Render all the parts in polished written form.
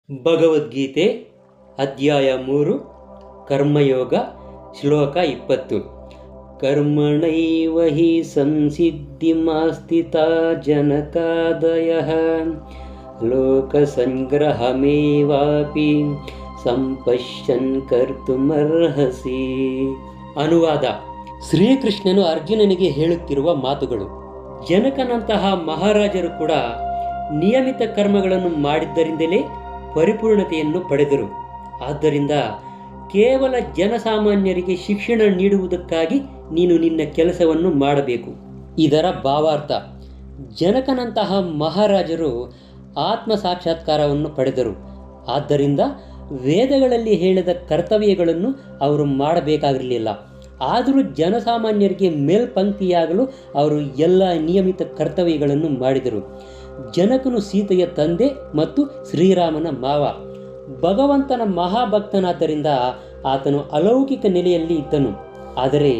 ಭಗವದ್ಗೀತೆ ಅಧ್ಯಾಯ 3 ಕರ್ಮಯೋಗ ಶ್ಲೋಕ 20 ಕರ್ಮಣೈವ ಹಿ ಸಂಸಿದ್ಧಿಮಾಸ್ಥಿತಾ ಜನಕಾದಯಃ ಲೋಕಸಂಗ್ರಹಮೇವಾಪಿ ಸಂಪಶ್ಯನ್ ಕರ್ತುಮರ್ಹಸಿ. ಅನುವಾದ: ಶ್ರೀಕೃಷ್ಣನು ಅರ್ಜುನನಿಗೆ ಹೇಳುತ್ತಿರುವ ಮಾತುಗಳು. ಜನಕನಂತಹ ಮಹಾರಾಜರು ಕೂಡ ನಿಯಮಿತ ಕರ್ಮಗಳನ್ನು ಮಾಡಿದ್ದರಿಂದಲೇ ಪರಿಪೂರ್ಣತೆಯನ್ನು ಪಡೆದರು. ಆದ್ದರಿಂದ ಕೇವಲ ಜನಸಾಮಾನ್ಯರಿಗೆ ಶಿಕ್ಷಣ ನೀಡುವುದಕ್ಕಾಗಿ ನೀನು ನಿನ್ನ ಕೆಲಸವನ್ನು ಮಾಡಬೇಕು. ಇದರ ಭಾವಾರ್ಥ: ಜನಕನಂತಹ ಮಹಾರಾಜರು ಆತ್ಮ ಸಾಕ್ಷಾತ್ಕಾರವನ್ನು ಪಡೆದರು. ಆದ್ದರಿಂದ ವೇದಗಳಲ್ಲಿ ಹೇಳಿದ ಕರ್ತವ್ಯಗಳನ್ನು ಅವರು ಮಾಡಬೇಕಾಗಿರಲಿಲ್ಲ. ಆದರೂ ಜನಸಾಮಾನ್ಯರಿಗೆ ಮೇಲ್ಪಂಕ್ತಿಯಾಗಲು ಅವರು ಎಲ್ಲ ನಿಯಮಿತ ಕರ್ತವ್ಯಗಳನ್ನು ಮಾಡಿದರು. ಜನಕನು ಸೀತೆಯ ತಂದೆ ಮತ್ತು ಶ್ರೀರಾಮನ ಮಾವ. ಭಗವಂತನ ಮಹಾಭಕ್ತನಾದ್ದರಿಂದ ಆತನು ಅಲೌಕಿಕ ನೆಲೆಯಲ್ಲಿ ಇದ್ದನು. ಆದರೆ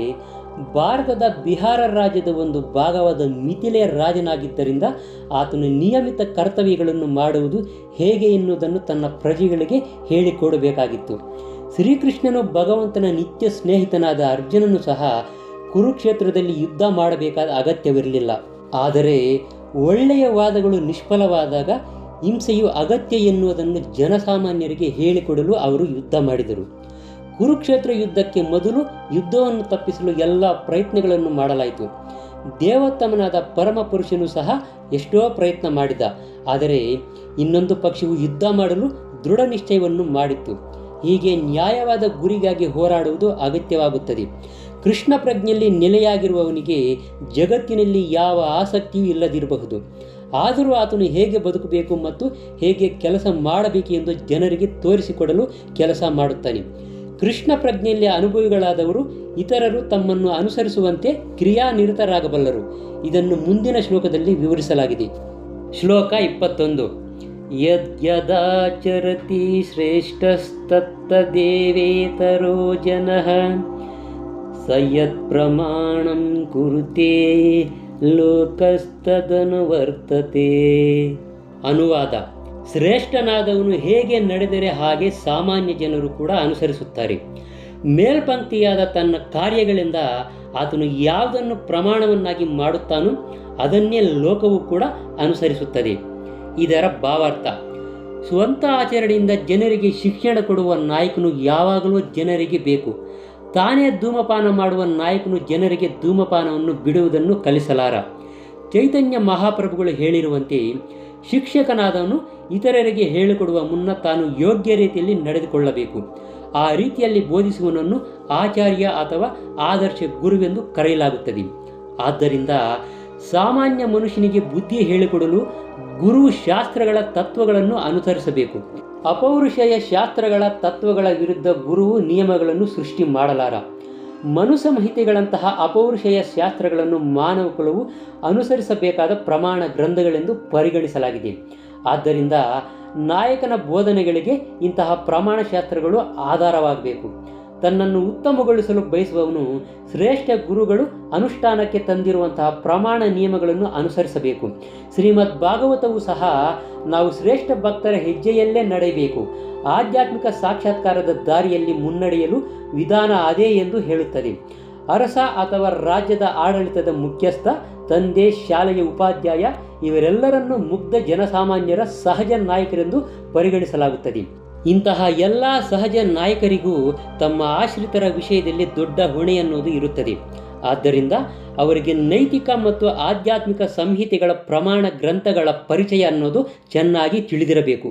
ಭಾರತದ ಬಿಹಾರ ರಾಜ್ಯದ ಒಂದು ಭಾಗವಾದ ಮಿಥಿಲೆಯ ರಾಜನಾಗಿದ್ದರಿಂದ ಆತನು ನಿಯಮಿತ ಕರ್ತವ್ಯಗಳನ್ನು ಮಾಡುವುದು ಹೇಗೆ ಎನ್ನುವುದನ್ನು ತನ್ನ ಪ್ರಜೆಗಳಿಗೆ ಹೇಳಿಕೊಡಬೇಕಾಗಿತ್ತು. ಶ್ರೀಕೃಷ್ಣನು ಭಗವಂತನ ನಿತ್ಯ ಸ್ನೇಹಿತನಾದ ಅರ್ಜುನನು ಸಹ ಕುರುಕ್ಷೇತ್ರದಲ್ಲಿ ಯುದ್ಧ ಮಾಡಬೇಕಾದ ಅಗತ್ಯವಿರಲಿಲ್ಲ. ಆದರೆ ಒಳ್ಳೆಯ ವಾದಗಳು ನಿಷ್ಫಲವಾದಾಗ ಹಿಂಸೆಯು ಅಗತ್ಯ ಎನ್ನುವುದನ್ನು ಜನಸಾಮಾನ್ಯರಿಗೆ ಹೇಳಿಕೊಡಲು ಅವರು ಯುದ್ಧ ಮಾಡಿದರು. ಕುರುಕ್ಷೇತ್ರ ಯುದ್ಧಕ್ಕೆ ಮೊದಲು ಯುದ್ಧವನ್ನು ತಪ್ಪಿಸಲು ಎಲ್ಲ ಪ್ರಯತ್ನಗಳನ್ನು ಮಾಡಲಾಯಿತು. ದೇವೋತ್ತಮನಾದ ಪರಮಪುರುಷನು ಸಹ ಎಷ್ಟೋ ಪ್ರಯತ್ನ ಮಾಡಿದ. ಆದರೆ ಇನ್ನೊಂದು ಪಕ್ಷವು ಯುದ್ಧ ಮಾಡಲು ದೃಢ ನಿಶ್ಚಯವನ್ನು ಮಾಡಿತ್ತು. ಹೀಗೆ ನ್ಯಾಯವಾದ ಗುರಿಗಾಗಿ ಹೋರಾಡುವುದು ಅಗತ್ಯವಾಗುತ್ತದೆ. ಕೃಷ್ಣ ಪ್ರಜ್ಞೆಯಲ್ಲಿ ನೆಲೆಯಾಗಿರುವವನಿಗೆ ಜಗತ್ತಿನಲ್ಲಿ ಯಾವ ಆಸಕ್ತಿಯೂ ಇಲ್ಲದಿರಬಹುದು. ಆದರೂ ಆತನು ಹೇಗೆ ಬದುಕಬೇಕು ಮತ್ತು ಹೇಗೆ ಕೆಲಸ ಮಾಡಬೇಕು ಎಂದು ಜನರಿಗೆ ತೋರಿಸಿಕೊಡಲು ಕೆಲಸ ಮಾಡುತ್ತಾನೆ. ಕೃಷ್ಣ ಪ್ರಜ್ಞೆಯಲ್ಲಿ ಅನುಭವಿಗಳಾದವರು ಇತರರು ತಮ್ಮನ್ನು ಅನುಸರಿಸುವಂತೆ ಕ್ರಿಯಾನಿರತರಾಗಬಲ್ಲರು. ಇದನ್ನು ಮುಂದಿನ ಶ್ಲೋಕದಲ್ಲಿ ವಿವರಿಸಲಾಗಿದೆ. ಶ್ಲೋಕ 21 ಯದ್ಯದಾಚರತಿ ಶ್ರೇಷ್ಠಸ್ತತ್ತದೇವೇತರೋ ಜನಃ ಸ ಯತ್ ಪ್ರಮಾಣಂ ಕುರುತೆ ಲೋಕಸ್ತದನುವರ್ತತೆ. ಅನುವಾದ: ಶ್ರೇಷ್ಠನಾದವನು ಹೇಗೆ ನಡೆದರೆ ಹಾಗೆ ಸಾಮಾನ್ಯ ಜನರು ಕೂಡ ಅನುಸರಿಸುತ್ತಾರೆ. ಮೇಲ್ಪಂಕ್ತಿಯಾದ ತನ್ನ ಕಾರ್ಯಗಳಿಂದ ಆತನು ಯಾವುದನ್ನು ಪ್ರಮಾಣವನ್ನಾಗಿ ಮಾಡುತ್ತಾನೋ ಅದನ್ನೇ ಲೋಕವು ಕೂಡ ಅನುಸರಿಸುತ್ತದೆ. ಇದರ ಭಾವಾರ್ಥ: ಸ್ವಂತ ಆಚರಣೆಯಿಂದ ಜನರಿಗೆ ಶಿಕ್ಷಣ ಕೊಡುವ ನಾಯಕನು ಯಾವಾಗಲೂ ಜನರಿಗೆ ಬೇಕು. ತಾನೇ ಧೂಮಪಾನ ಮಾಡುವ ನಾಯಕನು ಜನರಿಗೆ ಧೂಮಪಾನವನ್ನು ಬಿಡುವುದನ್ನು ಕಲಿಸಲಾರ. ಚೈತನ್ಯ ಮಹಾಪ್ರಭುಗಳು ಹೇಳಿರುವಂತೆ, ಶಿಕ್ಷಕನಾದವನು ಇತರರಿಗೆ ಹೇಳಿಕೊಡುವ ಮುನ್ನ ತಾನು ಯೋಗ್ಯ ರೀತಿಯಲ್ಲಿ ನಡೆದುಕೊಳ್ಳಬೇಕು. ಆ ರೀತಿಯಲ್ಲಿ ಬೋಧಿಸುವನನ್ನು ಆಚಾರ್ಯ ಅಥವಾ ಆದರ್ಶ ಗುರುವೆಂದು ಕರೆಯಲಾಗುತ್ತದೆ. ಆದ್ದರಿಂದ ಸಾಮಾನ್ಯ ಮನುಷ್ಯನಿಗೆ ಬುದ್ಧಿ ಹೇಳಿಕೊಡಲು ಗುರು ಶಾಸ್ತ್ರಗಳ ತತ್ವಗಳನ್ನು ಅನುಸರಿಸಬೇಕು. ಅಪೌರುಷೇಯ ಶಾಸ್ತ್ರಗಳ ತತ್ವಗಳ ವಿರುದ್ಧ ಗುರುವು ನಿಯಮಗಳನ್ನು ಸೃಷ್ಟಿ ಮಾಡಲಾರ. ಮನುಸಂಹಿತೆಗಳಂತಹ ಅಪೌರುಷೇಯ ಶಾಸ್ತ್ರಗಳನ್ನು ಮಾನವ ಕುಲವು ಅನುಸರಿಸಬೇಕಾದ ಪ್ರಮಾಣ ಗ್ರಂಥಗಳೆಂದು ಪರಿಗಣಿಸಲಾಗಿದೆ. ಆದ್ದರಿಂದ ನಾಯಕನ ಬೋಧನೆಗಳಿಗೆ ಇಂತಹ ಪ್ರಮಾಣ ಶಾಸ್ತ್ರಗಳು ಆಧಾರವಾಗಬೇಕು. ತನ್ನನ್ನು ಉತ್ತಮಗೊಳಿಸಲು ಬಯಸುವವನು ಶ್ರೇಷ್ಠ ಗುರುಗಳು ಅನುಷ್ಠಾನಕ್ಕೆ ತಂದಿರುವಂತಹ ಪ್ರಮಾಣ ನಿಯಮಗಳನ್ನು ಅನುಸರಿಸಬೇಕು. ಶ್ರೀಮದ್ ಭಾಗವತವು ಸಹ ನಾವು ಶ್ರೇಷ್ಠ ಭಕ್ತರ ಹೆಜ್ಜೆಯಲ್ಲೇ ನಡೆಯಬೇಕು, ಆಧ್ಯಾತ್ಮಿಕ ಸಾಕ್ಷಾತ್ಕಾರದ ದಾರಿಯಲ್ಲಿ ಮುನ್ನಡೆಯಲು ವಿಧಾನ ಅದೇ ಎಂದು ಹೇಳುತ್ತದೆ. ಅರಸ ಅಥವಾ ರಾಜ್ಯದ ಆಡಳಿತದ ಮುಖ್ಯಸ್ಥ, ತಂದೆ, ಶಾಲೆಯ ಉಪಾಧ್ಯಾಯ ಇವರೆಲ್ಲರನ್ನೂ ಮುಗ್ಧ ಜನಸಾಮಾನ್ಯರ ಸಹಜ ನಾಯಕರೆಂದು ಪರಿಗಣಿಸಲಾಗುತ್ತದೆ. ಇಂತಹ ಎಲ್ಲ ಸಹಜ ನಾಯಕರಿಗೂ ತಮ್ಮ ಆಶ್ರಿತರ ವಿಷಯದಲ್ಲಿ ದೊಡ್ಡ ಹೊಣೆ ಅನ್ನೋದು ಇರುತ್ತದೆ. ಆದ್ದರಿಂದ ಅವರಿಗೆ ನೈತಿಕ ಮತ್ತು ಆಧ್ಯಾತ್ಮಿಕ ಸಂಹಿತೆಗಳ ಪ್ರಮಾಣ ಗ್ರಂಥಗಳ ಪರಿಚಯ ಅನ್ನೋದು ಚೆನ್ನಾಗಿ ತಿಳಿದಿರಬೇಕು.